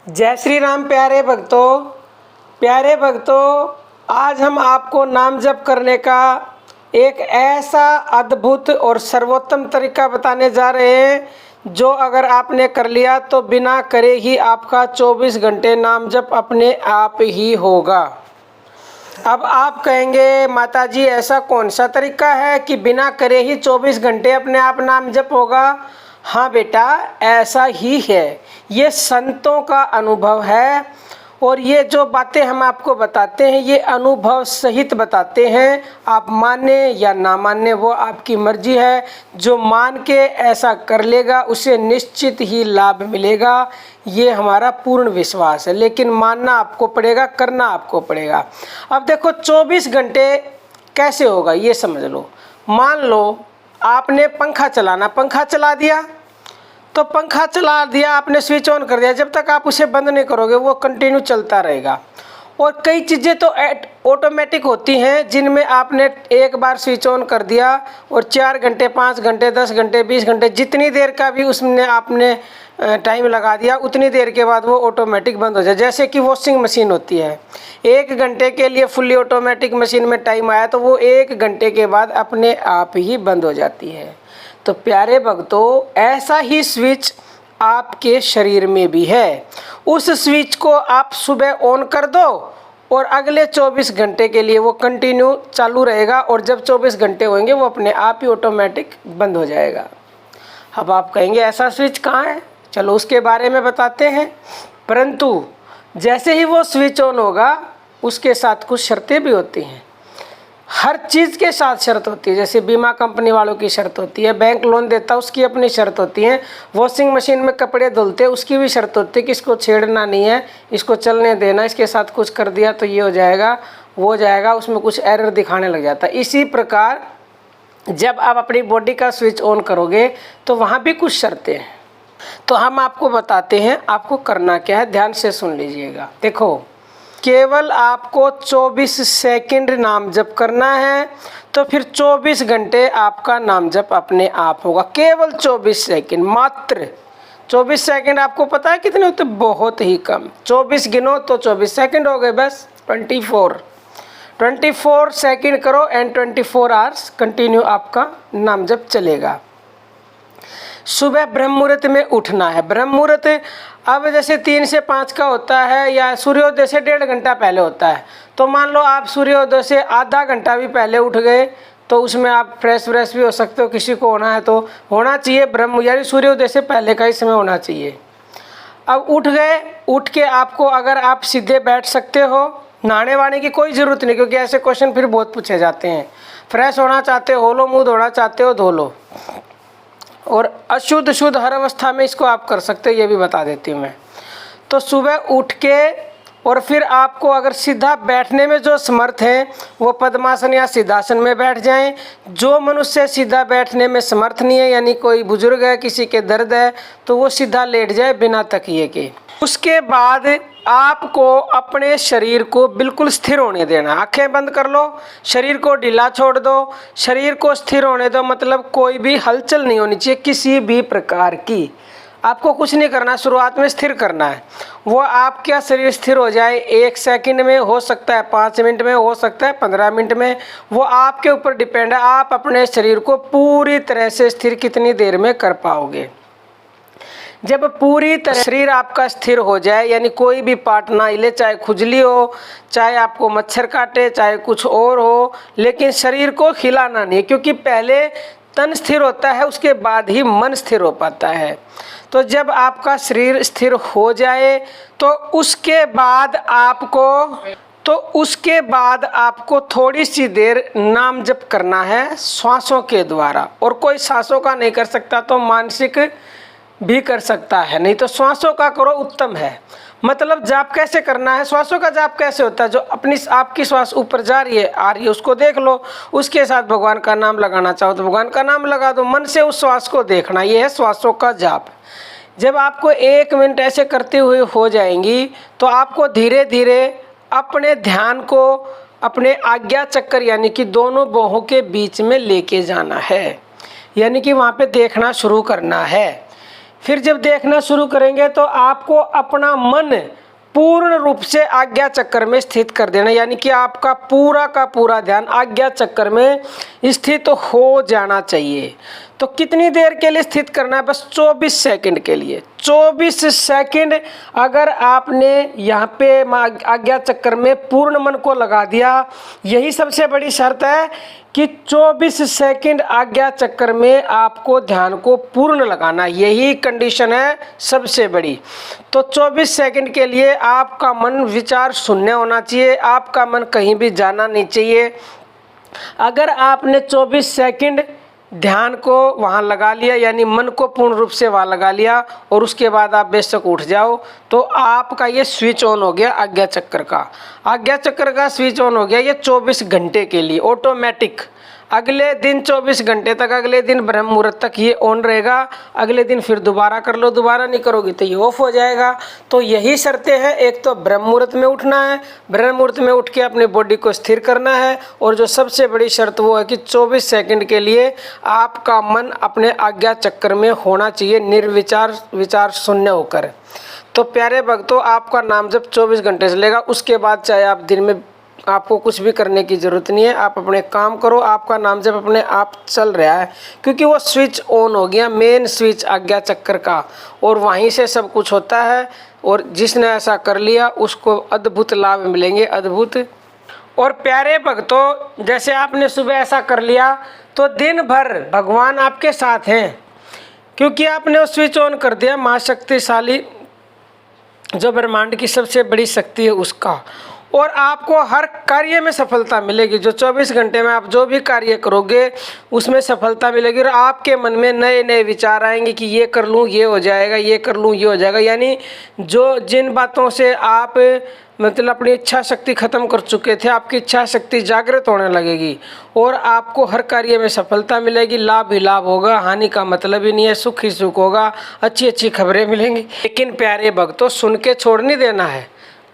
जय श्री राम प्यारे भक्तों, आज हम आपको नाम जप करने का एक ऐसा अद्भुत और सर्वोत्तम तरीका बताने जा रहे हैं जो अगर आपने कर लिया तो बिना करे ही आपका 24 घंटे नाम जप अपने आप ही होगा। अब आप कहेंगे माता जी ऐसा कौन सा तरीका है कि बिना करे ही 24 घंटे अपने आप नाम जप होगा। हाँ बेटा, ऐसा ही है। ये संतों का अनुभव है और ये जो बातें हम आपको बताते हैं ये अनुभव सहित बताते हैं। आप माने या ना माने वो आपकी मर्जी है। जो मान के ऐसा कर लेगा उसे निश्चित ही लाभ मिलेगा, ये हमारा पूर्ण विश्वास है। लेकिन मानना आपको पड़ेगा, करना आपको पड़ेगा। अब देखो 24 घंटे कैसे होगा ये समझ लो। मान लो आपने पंखा चला दिया, तो पंखा चला दिया आपने, स्विच ऑन कर दिया। जब तक आप उसे बंद नहीं करोगे वो कंटिन्यू चलता रहेगा। और कई चीज़ें तो ऑटोमेटिक होती हैं जिनमें आपने एक बार स्विच ऑन कर दिया और 4 घंटे 5 घंटे 10 घंटे 20 घंटे जितनी देर का भी उसमें आपने टाइम लगा दिया उतनी देर के बाद वो ऑटोमेटिक बंद हो जाए। जैसे कि वॉशिंग मशीन होती है, 1 घंटे के लिए फुल्ली ऑटोमेटिक मशीन में टाइम आया तो वो 1 घंटे के बाद अपने आप ही बंद हो जाती है। तो प्यारे भक्तों, ऐसा ही स्विच आपके शरीर में भी है। उस स्विच को आप सुबह ऑन कर दो और अगले 24 घंटे के लिए वो कंटिन्यू चालू रहेगा और जब 24 घंटे होंगे वो अपने आप ही ऑटोमेटिक बंद हो जाएगा। अब आप कहेंगे ऐसा स्विच कहाँ है, चलो उसके बारे में बताते हैं। परंतु जैसे ही वो स्विच ऑन होगा उसके साथ कुछ शर्तें भी होती हैं। हर चीज़ के साथ शर्त होती है। जैसे बीमा कंपनी वालों की शर्त होती है, बैंक लोन देता उसकी अपनी शर्त होती है, वॉशिंग मशीन में कपड़े धुलते उसकी भी शर्त होती है कि इसको छेड़ना नहीं है, इसको चलने देना, इसके साथ कुछ कर दिया तो ये हो जाएगा वो हो जाएगा, उसमें कुछ एरर दिखाने लग जाता है। इसी प्रकार जब आप अपनी बॉडी का स्विच ऑन करोगे तो वहाँ भी कुछ शर्तें हैं। तो हम आपको बताते हैं आपको करना क्या है, ध्यान से सुन लीजिएगा। देखो, केवल आपको 24 सेकंड नाम जप करना है तो फिर 24 घंटे आपका नाम जप अपने आप होगा। केवल 24 सेकंड, मात्र 24 सेकंड। आपको पता है कितने होते? बहुत ही कम। 24 गिनो तो 24 सेकंड हो गए, बस 24 सेकंड करो एंड 24 आवर्स कंटिन्यू आपका नाम जप चलेगा। सुबह ब्रह्म मुहूर्त में उठना है। ब्रह्म मुहूर्त अब जैसे 3 से 5 का होता है या सूर्योदय से 1.5 घंटा पहले होता है। तो मान लो आप सूर्योदय से आधा घंटा भी पहले उठ गए तो उसमें आप फ्रेश भी हो सकते हो। किसी को होना है तो होना चाहिए, ब्रह्म यानी सूर्योदय से पहले का ही समय होना चाहिए। अब उठ गए, उठ के आपको अगर आप सीधे बैठ सकते हो, नहाने वाने की कोई ज़रूरत नहीं, क्योंकि ऐसे क्वेश्चन फिर बहुत पूछे जाते हैं। फ्रेश होना चाहते हो लो, मुँह धोना चाहते हो धो लो, और अशुद्ध शुद्ध हर अवस्था में इसको आप कर सकते हो, ये भी बता देती हूँ मैं। तो सुबह उठ के और फिर आपको अगर सीधा बैठने में जो समर्थ हैं वो पद्मासन या सिद्धासन में बैठ जाएं। जो मनुष्य सीधा बैठने में समर्थ नहीं है, यानी कोई बुजुर्ग है, किसी के दर्द है, तो वो सीधा लेट जाए बिना तकिए के। उसके बाद आपको अपने शरीर को बिल्कुल स्थिर होने देना। आंखें बंद कर लो, शरीर को ढीला छोड़ दो, शरीर को स्थिर होने दो। मतलब कोई भी हलचल नहीं होनी चाहिए किसी भी प्रकार की। आपको कुछ नहीं करना, शुरुआत में स्थिर करना है। वो आपका शरीर स्थिर हो जाए 1 सेकंड में, हो सकता है 5 मिनट में, हो सकता है 15 मिनट में, वो आपके ऊपर डिपेंड है। आप अपने शरीर को पूरी तरह से स्थिर कितनी देर में कर पाओगे। जब पूरी तरह शरीर आपका स्थिर हो जाए, यानी कोई भी पार्ट ना हिले, चाहे खुजली हो, चाहे आपको मच्छर काटे, चाहे कुछ और हो, लेकिन शरीर को हिलाना नहीं, क्योंकि पहले तन स्थिर होता है उसके बाद ही मन स्थिर हो पाता है। तो जब आपका शरीर स्थिर हो जाए तो उसके बाद आपको थोड़ी सी देर नाम जप करना है श्वासों के द्वारा। और कोई सांसों का नहीं कर सकता तो मानसिक भी कर सकता है, नहीं तो श्वासों का करो, उत्तम है। मतलब जाप कैसे करना है, श्वासों का जाप कैसे होता है? जो अपनी आपकी श्वास ऊपर जा रही है आ रही है उसको देख लो, उसके साथ भगवान का नाम लगाना चाहो तो भगवान का नाम लगा दो, मन से उस श्वास को देखना, ये है श्वासों का जाप। जब आपको 1 मिनट ऐसे करते हुए हो जाएंगी तो आपको धीरे धीरे अपने ध्यान को अपने आज्ञा चक्कर यानी कि दोनों बाहों के बीच में लेके जाना है, यानी कि वहाँ पे देखना शुरू करना है। फिर जब देखना शुरू करेंगे तो आपको अपना मन पूर्ण रूप से आज्ञा चक्र में स्थित कर देना, यानी कि आपका पूरा का पूरा ध्यान आज्ञा चक्र में स्थित हो जाना चाहिए। तो कितनी देर के लिए स्थित करना है? बस 24 सेकंड के लिए। 24 सेकंड अगर आपने यहाँ पे आज्ञा चक्र में पूर्ण मन को लगा दिया, यही सबसे बड़ी शर्त है कि 24 सेकंड आज्ञा चक्र में आपको ध्यान को पूर्ण लगाना, यही कंडीशन है सबसे बड़ी। तो 24 सेकंड के लिए आपका मन विचार शून्य होना चाहिए, आपका मन कहीं भी जाना नहीं चाहिए। अगर आपने 24 सेकंड ध्यान को वहाँ लगा लिया, यानी मन को पूर्ण रूप से वहाँ लगा लिया, और उसके बाद आप बेशक उठ जाओ, तो आपका ये स्विच ऑन हो गया आज्ञा चक्र का। आज्ञा चक्र का स्विच ऑन हो गया ये 24 घंटे के लिए ऑटोमेटिक। अगले दिन 24 घंटे तक, अगले दिन ब्रह्म मुहूर्त तक ये ऑन रहेगा। अगले दिन फिर दोबारा कर लो, दोबारा नहीं करोगे तो ये ऑफ हो जाएगा। तो यही शर्तें हैं, एक तो ब्रह्म मुहूर्त में उठना है, ब्रह्म मुहूर्त में उठ के अपनी बॉडी को स्थिर करना है, और जो सबसे बड़ी शर्त वो है कि 24 सेकंड के लिए आपका मन अपने आज्ञा चक्र में होना चाहिए, निर्विचार विचार शून्य होकर। तो प्यारे भक्तों, आपका नाम जब 24 घंटे चलेगा, उसके बाद चाहे आप दिन में आपको कुछ भी करने की ज़रूरत नहीं है, आप अपने काम करो, आपका नाम जब अपने आप चल रहा है, क्योंकि वो स्विच ऑन हो गया, मेन स्विच आज्ञा चक्र का, और वहीं से सब कुछ होता है। और जिसने ऐसा कर लिया उसको अद्भुत लाभ मिलेंगे, अद्भुत। और प्यारे भक्तों, जैसे आपने सुबह ऐसा कर लिया तो दिन भर भगवान आपके साथ हैं, क्योंकि आपने वो स्विच ऑन कर दिया माँ शक्तिशाली, जो ब्रह्मांड की सबसे बड़ी शक्ति है उसका। और आपको हर कार्य में सफलता मिलेगी। जो 24 घंटे में आप जो भी कार्य करोगे उसमें सफलता मिलेगी, और आपके मन में नए नए विचार आएंगे कि ये कर लूँ ये हो जाएगा, ये कर लूँ ये हो जाएगा। यानी जो जिन बातों से आप मतलब अपनी इच्छा शक्ति ख़त्म कर चुके थे, आपकी इच्छा शक्ति जागृत होने लगेगी, और आपको हर कार्य में सफलता मिलेगी, लाभ ही लाभ होगा, हानि का मतलब ही नहीं है, सुख ही सुख होगा, अच्छी अच्छी खबरें मिलेंगी। लेकिन प्यारे भक्तों, सुन के छोड़ नहीं देना है,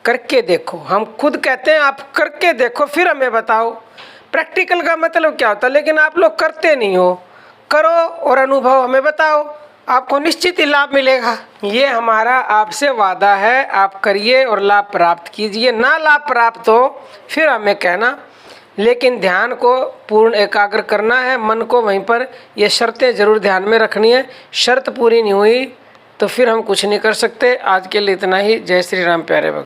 करके देखो। हम खुद कहते हैं आप करके देखो फिर हमें बताओ। प्रैक्टिकल का मतलब क्या होता है, लेकिन आप लोग करते नहीं हो। करो और अनुभव हमें बताओ, आपको निश्चित ही लाभ मिलेगा। ये हमारा आपसे वादा है, आप करिए और लाभ प्राप्त कीजिए। ना लाभ प्राप्त हो फिर हमें कहना, लेकिन ध्यान को पूर्ण एकाग्र करना है, मन को वहीं पर। ये शर्तें ज़रूर ध्यान में रखनी है, शर्त पूरी नहीं हुई तो फिर हम कुछ नहीं कर सकते। आज के लिए इतना ही। जय श्री राम प्यारे भक्त।